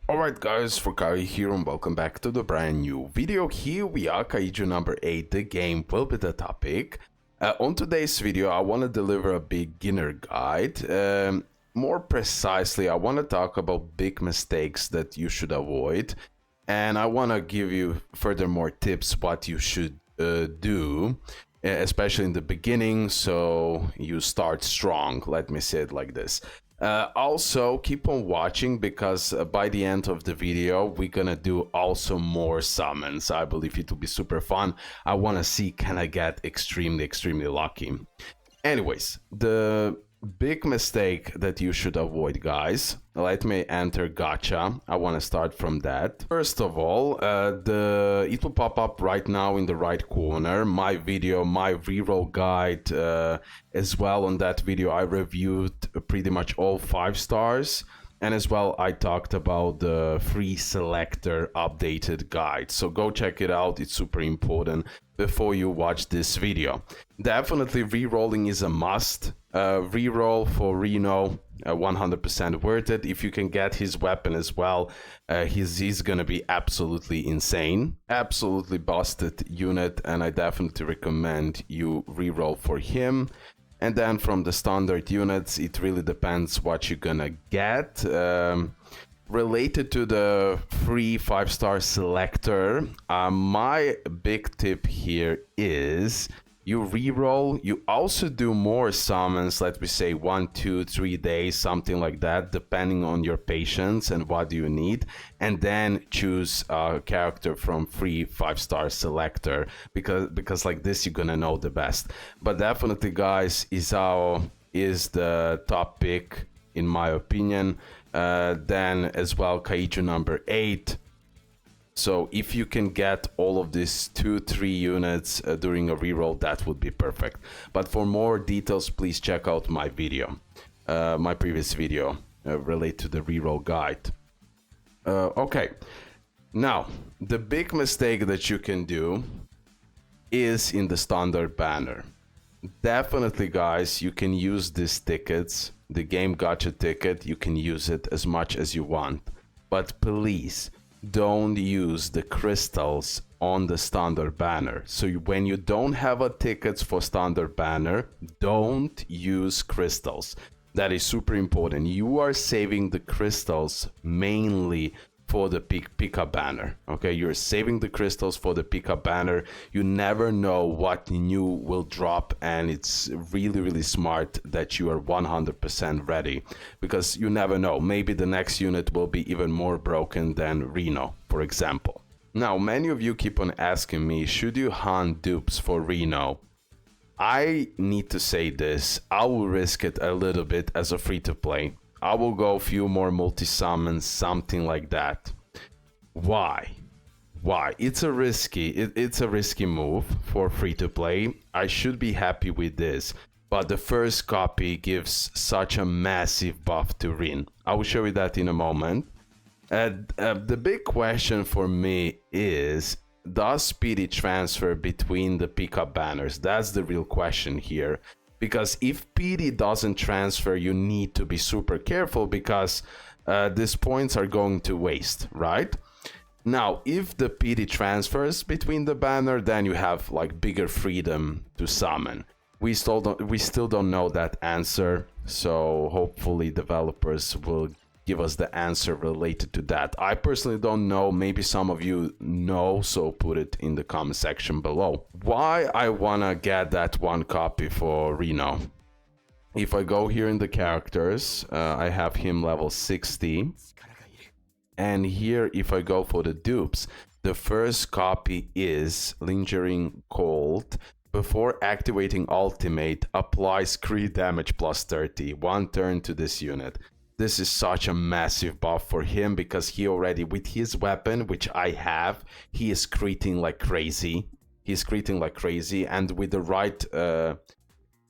Alright guys, for Kai here and welcome back to the brand new video. Here we are, Kaiju number 8, the game will be the topic. On today's video I want to deliver a beginner guide. More precisely, I want to talk about big mistakes that you should avoid. And I want to give you furthermore tips what you should do, especially in the beginning, so you start strong, let me say it like this. Also keep on watching because by the end of the video we're gonna do also more summons. I believe it will be super fun. I want to see can I get extremely lucky. Anyways, the big mistake that you should avoid, guys, let me enter gacha. I want to start from that. First of all, it will pop up right now in the right corner, my video, my reroll guide. As well, on that video I reviewed pretty much all 5 stars, and as well I talked about the free selector updated guide, so go check it out. It's super important before you watch this video. Definitely rerolling is a must. Reroll for Reno, 100% worth it. If you can get his weapon as well, he's gonna be absolutely insane, absolutely busted unit, and I definitely recommend you reroll for him. And then from the standard units, it really depends what you're gonna get. Related to the free 5-star selector, my big tip here is you reroll. You also do more summons, let me say 1, 2, 3 days, something like that, depending on your patience and what you need, and then choose a character from free 5-star selector, because like this you're gonna know the best. But definitely, guys, Izao is the top pick in my opinion. Then as well Kaiju number 8. So if you can get all of these 2-3 units during a reroll, that would be perfect. But for more details, please check out my video, my previous video related to the reroll guide. Okay, now the big mistake that you can do is in the standard banner. Definitely, guys, you can use these tickets, the game gacha ticket, you can use it as much as you want, but please don't use the crystals on the standard banner. So when you don't have a tickets for standard banner, don't use crystals. That is super important. You are saving the crystals mainly for the Pika banner. Okay, you're saving the crystals for the Pika banner. You never know what new will drop, and it's really smart that you are 100% ready, because you never know, maybe the next unit will be even more broken than Reno, for example. Now, many of you keep on asking me, should you hunt dupes for Reno? I need to say this, I will risk it a little bit as a free-to-play. I will go a few more multi-summons, something like that. Why? It's a risky move for free-to-play. I should be happy with this, but the first copy gives such a massive buff to Rin. I will show you that in a moment. The big question for me is, does speedy transfer between the Pika banners? That's the real question here. Because if PD doesn't transfer, you need to be super careful, because these points are going to waste, right? Now, if the PD transfers between the banner, then you have like bigger freedom to summon. We still don't know that answer, so hopefully developers will give us the answer related to that. I personally don't know, maybe some of you know, so put it in the comment section below. Why I wanna get that one copy for Reno? If I go here in the characters, I have him level 60. And here, if I go for the dupes, the first copy is Lingering Cold. Before activating ultimate, applies crit damage plus 30, 1 turn to this unit. This is such a massive buff for him, because he already, with his weapon, which I have, he is critting like crazy. He's critting like crazy, and with the right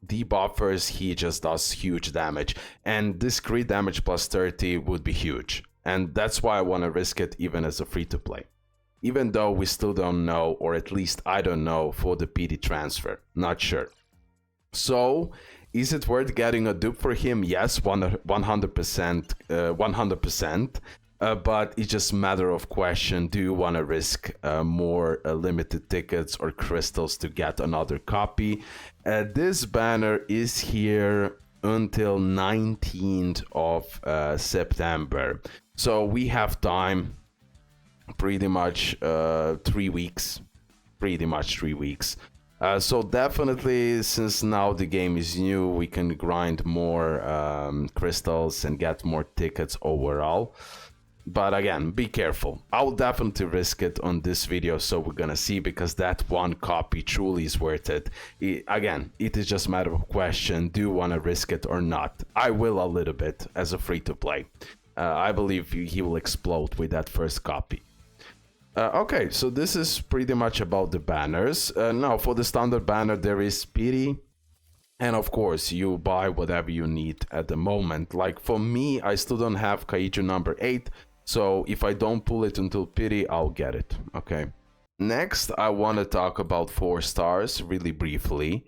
debuffers, he just does huge damage. And this crit damage plus 30 would be huge. And that's why I want to risk it even as a free-to-play. Even though we still don't know, or at least I don't know, for the PD transfer. Not sure. So, is it worth getting a dupe for him? Yes, 100%. 100%. But it's just a matter of question. Do you want to risk more limited tickets or crystals to get another copy? This banner is here until 19th of September. So we have time, pretty much 3 weeks. Pretty much 3 weeks. So definitely, since now the game is new, we can grind more crystals and get more tickets overall. But again, be careful. I will definitely risk it on this video, so we're gonna see, because that one copy truly is worth it. Again, it is just a matter of question, do you want to risk it or not? I will a little bit as a free-to-play. I believe he will explode with that first copy. Okay, so this is pretty much about the banners. Now, for the standard banner, there is pity. And of course, you buy whatever you need at the moment. Like for me, I still don't have Kaiju number 8. So if I don't pull it until pity, I'll get it. Okay. Next, I want to talk about 4 stars really briefly.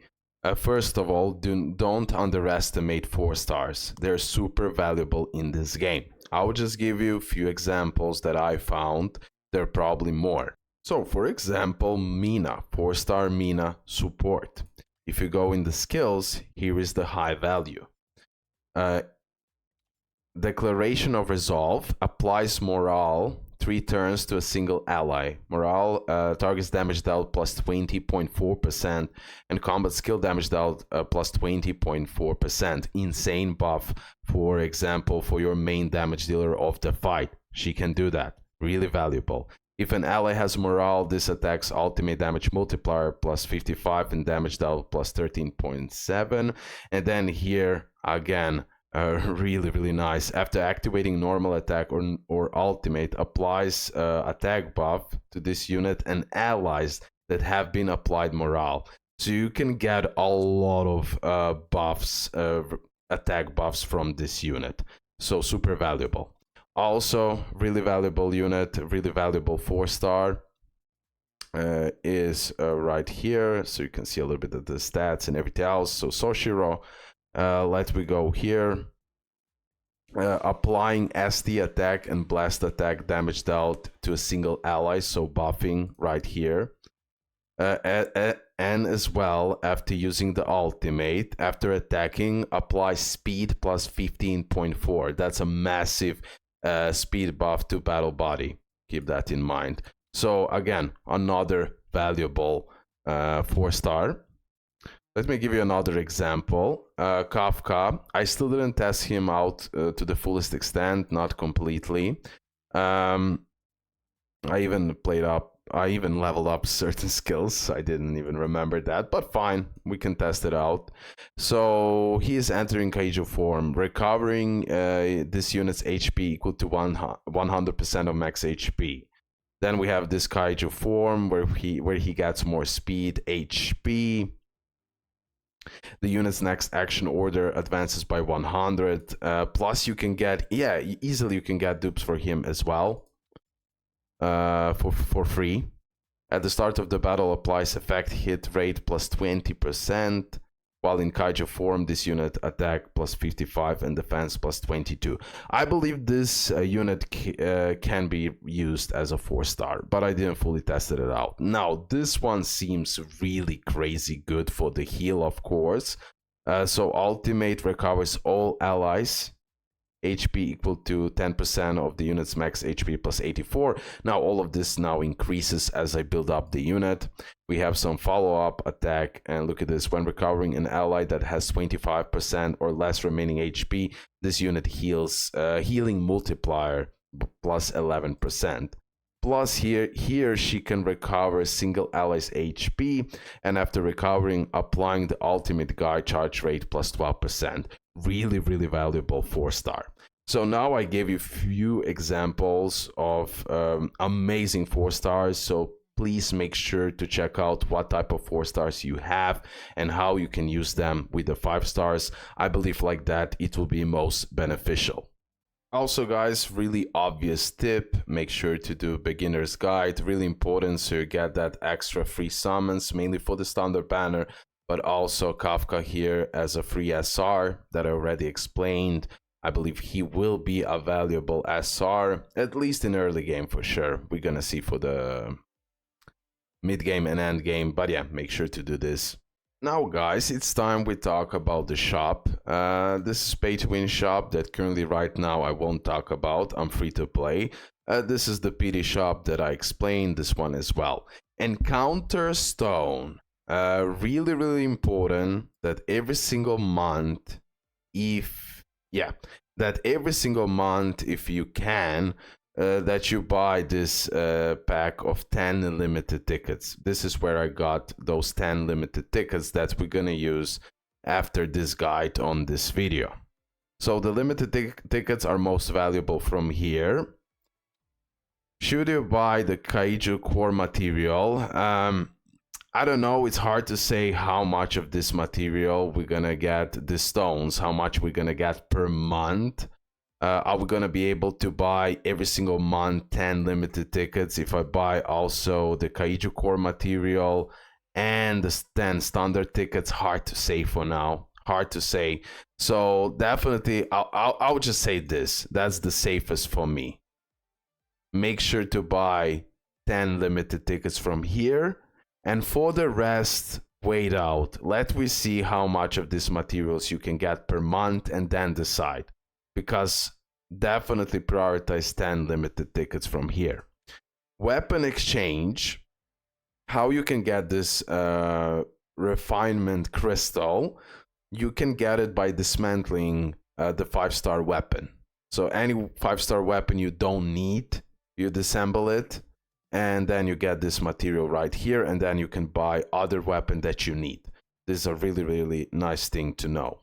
First of all, don't underestimate 4 stars. They're super valuable in this game. I'll just give you a few examples that I found. There are probably more. So for example, Mina, 4-star Mina support. If you go in the skills, here is the high value. Declaration of Resolve applies morale 3 turns to a single ally. Morale targets damage dealt plus 20.4% and combat skill damage dealt plus 20.4%. Insane buff, for example, for your main damage dealer of the fight. She can do that. Really valuable. If an ally has morale, this attacks ultimate damage multiplier plus 55 and damage dealt plus 13.7. And then here again, really nice. After activating normal attack or ultimate, applies attack buff to this unit and allies that have been applied morale. So you can get a lot of buffs, attack buffs from this unit. So super valuable. Also, really valuable unit, really valuable 4-star is right here. So you can see a little bit of the stats and everything else. So Soshiro, let me go here. Applying SD attack and blast attack damage dealt to a single ally. So buffing right here. And as well, after using the ultimate, after attacking, apply speed plus 15.4. That's a massive speed buff to battle body. Keep that in mind. So again, another valuable 4-star. Let me give you another example. Kafka, I still didn't test him out to the fullest extent, not completely. I even leveled up certain skills. I didn't even remember that, but fine, we can test it out. So he is entering Kaiju form, recovering this unit's HP equal to 100% of max HP. Then we have this Kaiju form where he gets more speed, HP. The unit's next action order advances by 100. Plus you can get, easily you can get dupes for him as well. For free. At the start of the battle, applies effect hit rate plus 20%, while in Kaiju form, this unit attack plus 55 and defense plus 22. I believe this unit can be used as a 4-star, but I didn't fully test it out. Now, this one seems really crazy good for the heal, of course. So ultimate recovers all allies. HP equal to 10% of the unit's max HP plus 84. Now all of this now increases as I build up the unit. We have some follow-up attack, and look at this. When recovering an ally that has 25% or less remaining HP, this unit heals healing multiplier plus 11%. Plus here she can recover single ally's HP, and after recovering, applying the ultimate guy charge rate plus 12%. Really valuable 4-star. So now I gave you a few examples of amazing 4-stars. So please make sure to check out what type of 4-stars you have and how you can use them with the 5-stars. I believe like that it will be most beneficial. Also guys, really obvious tip, make sure to do beginner's guide, really important, so you get that extra free summons, mainly for the standard banner, but also Kafka here as a free SR that I already explained. I believe he will be a valuable SR, at least in early game for sure. We're gonna see for the mid game and end game, but yeah, make sure to do this. Now guys, it's time we talk about the shop. This is pay to win shop that currently right now I won't talk about. I'm free to play. This is the PD shop that I explained, this one as well. Encounter stone. Really important that every single month, if you can, that you buy this pack of 10 limited tickets. This is where I got those 10 limited tickets that we're gonna use after this guide on this video. So the limited tickets are most valuable from here. Should you buy the Kaiju core material? I don't know, it's hard to say how much of this material we're gonna get, the stones, how much we're gonna get per month. Are we gonna be able to buy every single month 10 limited tickets if I buy also the Kaiju core material and the 10 standard tickets? Hard to say for now, hard to say. So definitely I'll just say this, that's the safest for me. Make sure to buy 10 limited tickets from here, and for the rest, wait out. Let me see how much of these materials you can get per month and then decide. Because definitely prioritize 10 limited tickets from here. Weapon exchange. How you can get this refinement crystal? You can get it by dismantling the 5-star weapon. So any 5-star weapon you don't need, you disassemble it, and then you get this material right here, and then you can buy other weapon that you need. This is a really nice thing to know.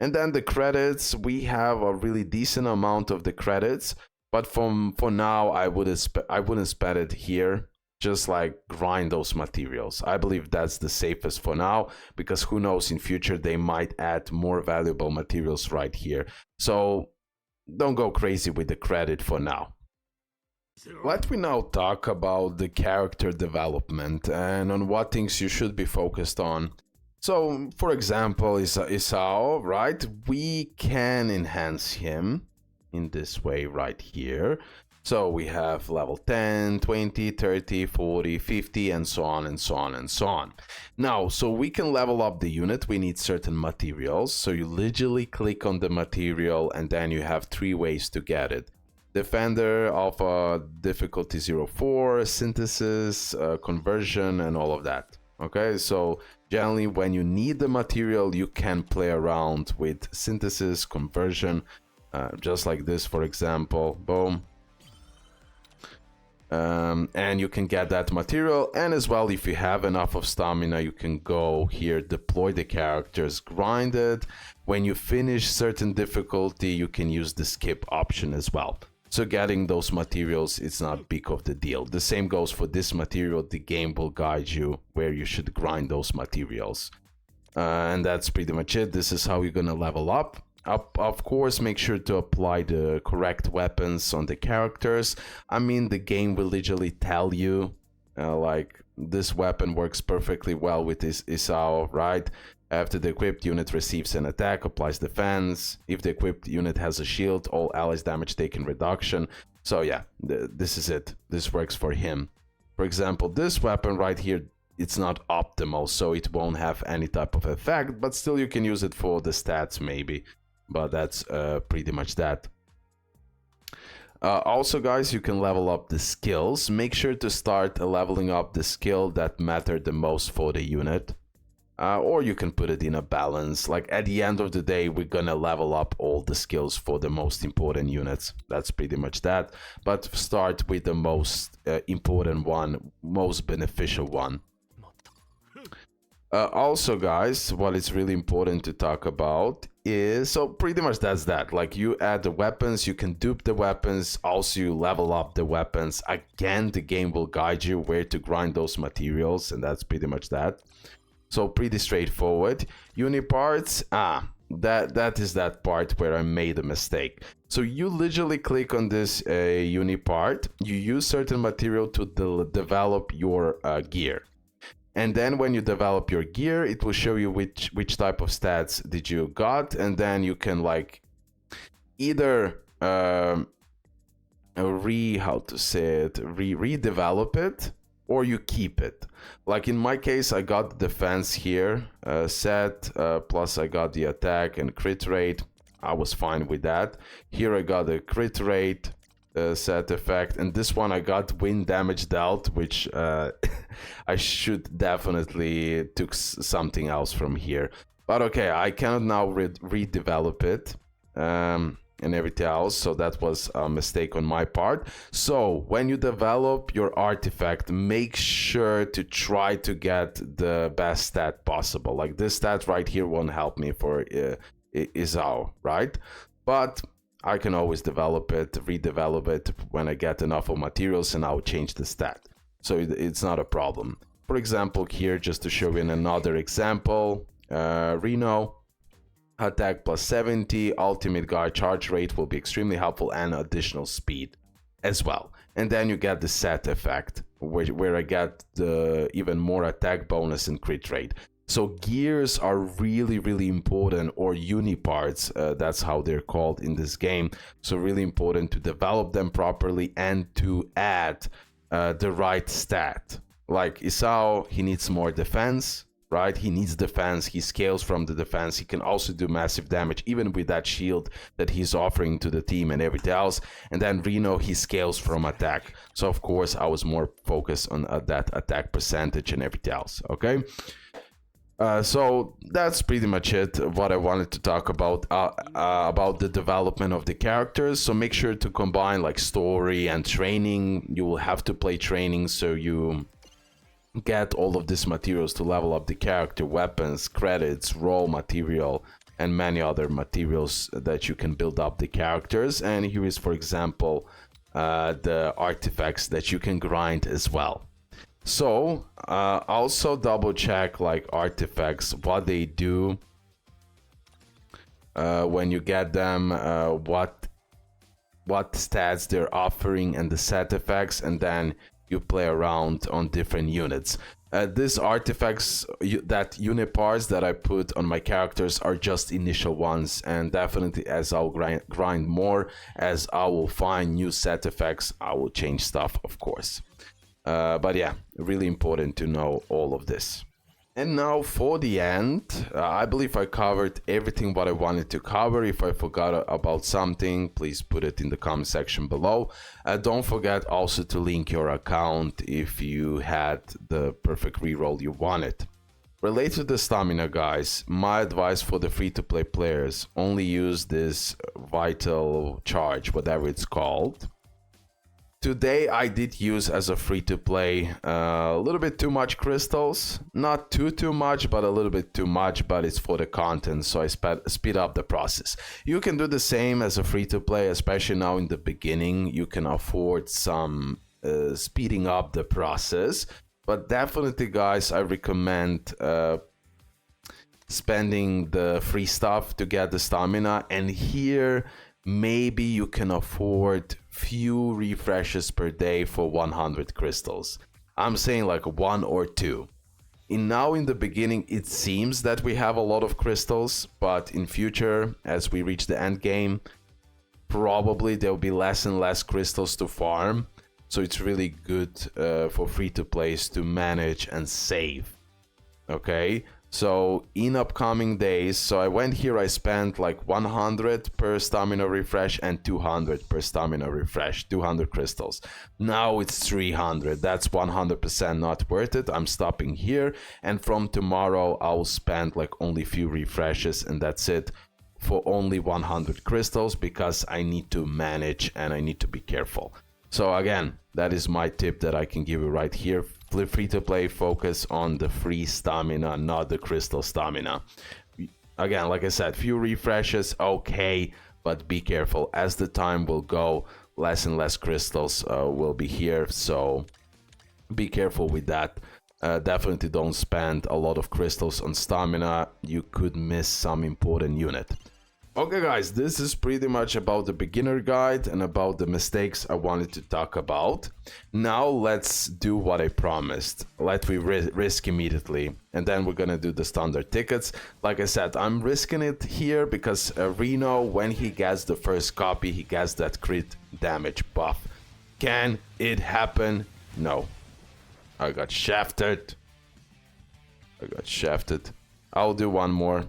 And then the credits, we have a really decent amount of the credits, but for now I wouldn't spend it here. Just like grind those materials. I believe that's the safest for now, because who knows, in future they might add more valuable materials right here. So don't go crazy with the credit for now. Let me now talk about the character development and on what things you should be focused on. So, for example, Isao, right? We can enhance him in this way right here. So we have level 10, 20, 30, 40, 50, and so on and so on and so on. Now, so we can level up the unit, we need certain materials. So you literally click on the material and then you have 3 ways to get it. Defender, Alpha, Difficulty 04, Synthesis, Conversion, and all of that. Okay, so generally when you need the material, you can play around with Synthesis, Conversion, just like this, for example. Boom. And you can get that material, and as well, if you have enough of stamina, you can go here, deploy the characters, grind it. When you finish certain difficulty, you can use the skip option as well. So getting those materials, it's not big of the deal. The same goes for this material. The game will guide you where you should grind those materials. And that's pretty much it. This is how you're gonna level up. Of course, make sure to apply the correct weapons on the characters. I mean, the game will literally tell you, like, this weapon works perfectly well with this Isao, right? After the equipped unit receives an attack, applies defense. If the equipped unit has a shield, all allies damage taken reduction. So yeah, this is it. This works for him. For example, this weapon right here, it's not optimal, so it won't have any type of effect, but still you can use it for the stats maybe. But that's pretty much that. Also, guys, you can level up the skills. Make sure to start leveling up the skill that matter the most for the unit. Or you can put it in a balance. Like at the end of the day, we're gonna level up all the skills for the most important units. That's pretty much that. But start with the most important one, most beneficial one. Also, guys, what is really important to talk about is, so pretty much that's that. Like, you add the weapons, you can dupe the weapons, also you level up the weapons. Again, the game will guide you where to grind those materials, and that's pretty much that. So pretty straightforward. Uniparts, that is that part where I made a mistake. So you literally click on this unipart, you use certain material to develop your gear. And then when you develop your gear, it will show you which type of stats did you got, and then you can, like, either redevelop it, or you keep it. Like in my case, I got the defense here set, plus I got the attack and crit rate. I was fine with that. Here I got a crit rate set effect, and this one I got wind damage dealt, which I should definitely took something else from here. But okay, I cannot now redevelop it. And everything else, so that was a mistake on my part. So when you develop your artifact, make sure to try to get the best stat possible. Like this stat right here won't help me for Izao, right? But I can always develop it, redevelop it when I get enough of materials, and I'll change the stat. So it's not a problem. For example, here, just to show you in another example, Reno, attack plus 70, ultimate guard charge rate will be extremely helpful, and additional speed as well. And then you get the set effect, where I get the even more attack bonus and crit rate. So gears are really, really important, or uniparts, that's how they're called in this game. So really important to develop them properly and to add the right stat. Like Isao, he needs more defense. Right, he needs defense, he scales from the defense, he can also do massive damage even with that shield that he's offering to the team and everything else. And then Reno, he scales from attack. So of course I was more focused on that attack percentage and everything else, okay? So that's pretty much it, what I wanted to talk about the development of the characters. So make sure to combine like story and training. You will have to play training, so you get all of these materials to level up the character, weapons, credits, raw material, and many other materials that you can build up the characters. And here is, for example, the artifacts that you can grind as well. So also double check like artifacts, what they do when you get them, what stats they're offering, and the set effects, and then you play around on different units. These artifacts, that unit parts that I put on my characters, are just initial ones, and definitely as I'll grind more, as I will find new set effects, I will change stuff, of course. But yeah, really important to know all of this. And now for the end, I believe I covered everything what I wanted to cover. If I forgot about something, please put it in the comment section below. Don't forget also to link your account if you had the perfect reroll you wanted. Related to the stamina, guys, my advice for the free-to-play players, only use this vital charge, whatever it's called. Today I did use, as a free-to-play, a little bit too much crystals. Not too much, but a little bit too much, but it's for the content, so I speed up the process. You can do the same as a free-to-play, especially now in the beginning. You can afford some speeding up the process, but definitely, guys, I recommend spending the free stuff to get the stamina. And here, maybe you can afford few refreshes per day for 100 crystals. I'm saying like 1 or 2. Now in the beginning it seems that we have a lot of crystals, but in future, as we reach the end game, probably there will be less and less crystals to farm. So it's really good for free-to-plays to manage and save. Okay, so in upcoming days, so I went here, I spent like 100 per stamina refresh and 200 per stamina refresh, 200 crystals. Now it's 300. That's 100% not worth it. I'm stopping here, and from tomorrow I'll spend like only few refreshes, and that's it, for only 100 crystals, because I need to manage and I need to be careful. So again, that is my tip that I can give you right here. Free to play, focus on the free stamina, not the crystal stamina. Again, like I said, few refreshes, okay, but be careful. As the time will go, less and less crystals will be here, so be careful with that. Definitely don't spend a lot of crystals on stamina. You could miss some important unit. Okay guys, this is pretty much about the beginner guide and about the mistakes I wanted to talk about. Now let's do what I promised. Let me risk immediately, and then we're gonna do the standard tickets. Like I said, I'm risking it here because Reno, when he gets the first copy, he gets that crit damage buff. Can it happen? No. I got shafted. I'll do one more.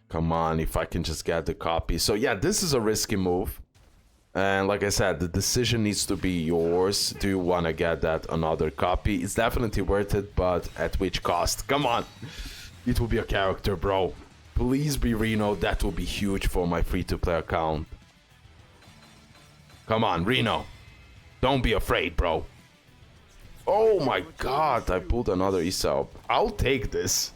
Come on, if I can just get the copy. So yeah, this is a risky move. And like I said, the decision needs to be yours. Do you want to get that another copy? It's definitely worth it, but at which cost? Come on. It will be a character, bro. Please be Reno. That will be huge for my free-to-play account. Come on, Reno. Don't be afraid, bro. Oh my god, I pulled another Isao. I'll take this.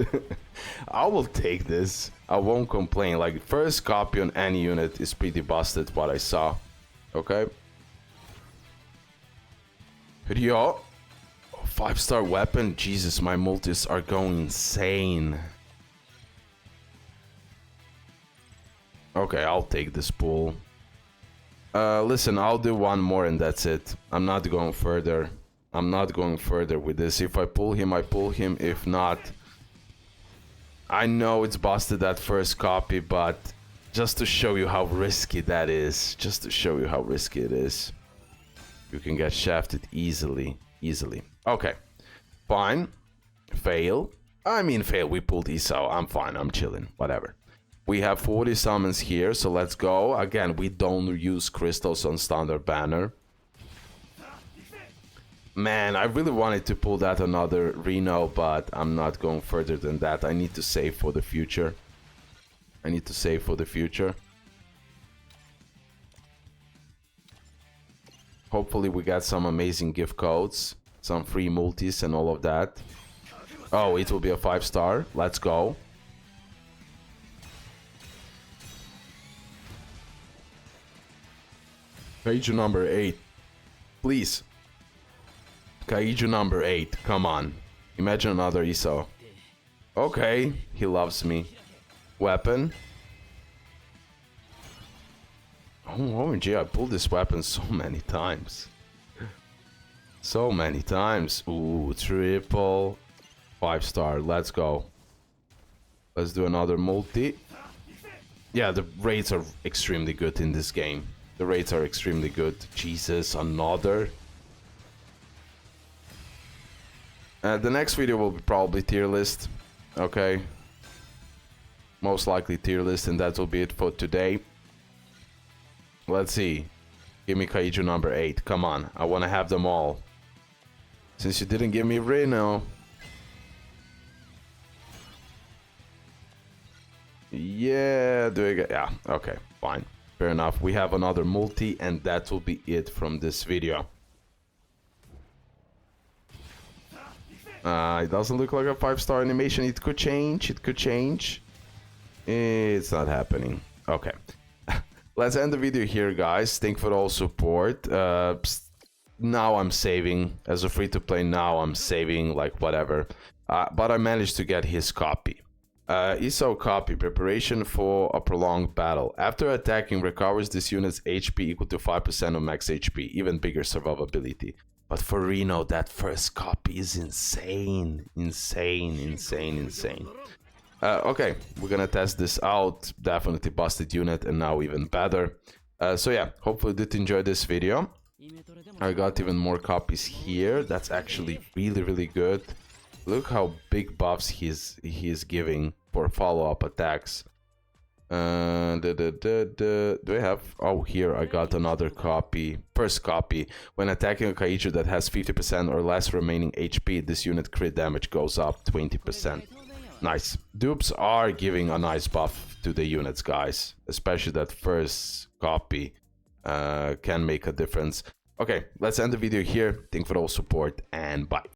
I will take this. I won't complain. Like, first copy on any unit is pretty busted, what I saw. Okay. Ryo. 5-star weapon. Jesus, my multis are going insane. Okay, I'll take this pull. Listen, I'll do one more and that's it. I'm not going further. I'm not going further with this. If I pull him, I pull him. If not, I know it's busted that first copy, but just to show you how risky that is. Just to show you how risky it is. You can get shafted easily. Okay. Fine. Fail. I mean, fail. We pulled Isao. I'm fine. I'm chilling. Whatever. We have 40 summons here, so let's go. Again, we don't use crystals on standard banner. Man, I really wanted to pull that another Reno, but I'm not going further than that. I need to save for the future. Hopefully we got some amazing gift codes, some free multis and all of that. Oh, it will be a 5-star. Let's go. Kaiju number 8. Please. Kaiju number 8, come on. Imagine another Isao. Okay, he loves me. Weapon. Oh, OMG, I pulled this weapon so many times. Ooh, triple. 5-star, let's go. Let's do another multi. Yeah, the rates are extremely good in this game. Jesus, another. The next video will be probably tier list. Okay. Most likely tier list, and that will be it for today. Let's see. Give me Kaiju number 8. Come on. I want to have them all. Since you didn't give me Reno. Yeah, yeah, okay, fine. Fair enough. We have another multi, and that will be it from this video. It doesn't look like a 5-star animation. It could change. It's not happening. Okay. Let's end the video here, guys. Thank you for all support. Now I'm saving. As a free-to-play, now I'm saving, like, whatever. But I managed to get his copy. Isao copy. Preparation for a prolonged battle. After attacking, recovers this unit's HP equal to 5% of max HP. Even bigger survivability. But for Reno, that first copy is insane. Okay, we're gonna test this out. Definitely busted unit, and now even better. So yeah, hopefully you did enjoy this video. I got even more copies here. That's actually really good. Look how big buffs he's giving for follow-up attacks. Do I have... Oh, here I got another copy. First copy. When attacking a Kaiju that has 50% or less remaining HP, this unit crit damage goes up 20%. Nice. Dupes are giving a nice buff to the units, guys. Especially that first copy can make a difference. Okay, let's end the video here. Thank you for all support, and bye.